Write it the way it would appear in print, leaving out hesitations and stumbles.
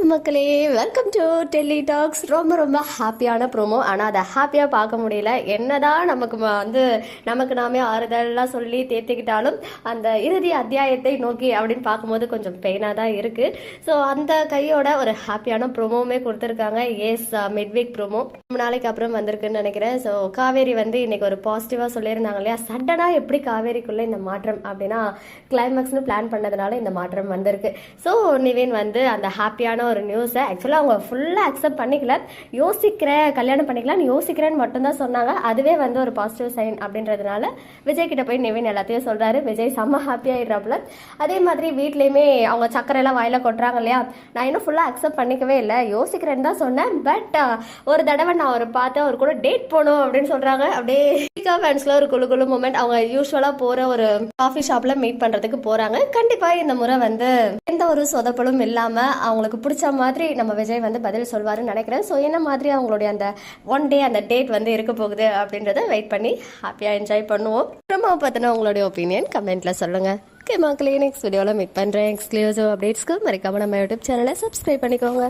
மக்களே, welcome to Delhi tax. ரொம்ப ரொம்ப ஹாப்பியான ப்ரோமோ. ஆனால் அதை ஹாப்பியாக பார்க்க முடியல. என்னதான் நமக்கு நாமே ஆறுதல்லாம் சொல்லி தேர்த்திக்கிட்டாலும் அந்த இறுதி அத்தியாயத்தை நோக்கி அப்படின்னு பார்க்கும்போது கொஞ்சம் பெயினாக தான் இருக்குது. ஸோ அந்த கையோட ஒரு ஹாப்பியான ப்ரோமோவுமே கொடுத்துருக்காங்க. மிட் வீக் ப்ரோமோ 3 நாளைக்கு அப்புறம் வந்திருக்குன்னு நினைக்கிறேன். ஸோ காவேரி இன்னைக்கு ஒரு பாசிட்டிவாக சொல்லியிருந்தாங்க இல்லையா, சடனாக எப்படி காவேரிக்குள்ளே இந்த மாற்றம் அப்படின்னா கிளைமேக்ஸ்னு பிளான் பண்ணதுனால இந்த மாற்றம் வந்திருக்கு. ஸோ நிவின் அந்த ஹாப்பியான ஒரு நியூஸை ஆக்சுவலாக அவங்க ஃபுல்லாக அக்செப்ட் பண்ணிக்கல. கல்யாணம் பண்ணிக்கலாம்னு யோசிக்கிறேன்னு மட்டும்தான் சொன்னாங்க. அதுவே ஒரு பாசிட்டிவ் சைன் அப்படின்றதுனால விஜய் கிட்ட போய் நிவின் எல்லாத்தையும் சொல்றாரு. விஜய் செம்ம ஹாப்பி ஆயிடுறாப்புல. அதே மாதிரி வீட்லேயுமே அவங்க சக்கரை எல்லாம் வாயில கொட்டுறாங்க இல்லையா, நான் இன்னும் ஃபுல்லாக அக்செப்ட் பண்ணிக்கவே இல்லை, யோசிக்கிறேன்னு தான் சொன்னேன். பட் ஒரு தடவை நான் அவர் பார்த்தேன், அவர் கூட டேட் போகணும் அப்படின்னு சொல்றாங்க. அப்படியே ஃபேன்ஸ்ல ஒரு குழு மூமெண்ட். அவங்க யூஸ்வலா போற ஒரு காஃபி ஷாப்ல மீட் பண்றதுக்கு போறாங்க. கண்டிப்பா இந்த முறை எந்த ஒரு சொதப்பலும் இல்லாம அவங்களுக்கு பிடிச்ச மாதிரி நம்ம விஜய் பதில் சொல்வாருன்னு நினைக்கிறேன். ஸோ என்ன மாதிரி அவங்களுடைய அந்த ஒன் டே அந்த டேட் இருக்க போகுது அப்படின்றத வெயிட் பண்ணி ஹாப்பியா என்ஜாய் பண்ணுவோம். ரொம்ப பார்த்தினா உங்களுடைய ஒப்பீனியன் கமெண்ட்ல சொல்லுங்க. ஓகே மக்களே, நெக்ஸ்ட் வீடியோவில் மீட் பண்றேன். எக்ஸ்க்ளூசிவ் அப்டேட்ஸ்க்கு மறக்காம நம்ம யூடியூப் சேனலை சப்ஸ்கிரைப் பண்ணிக்கோங்க.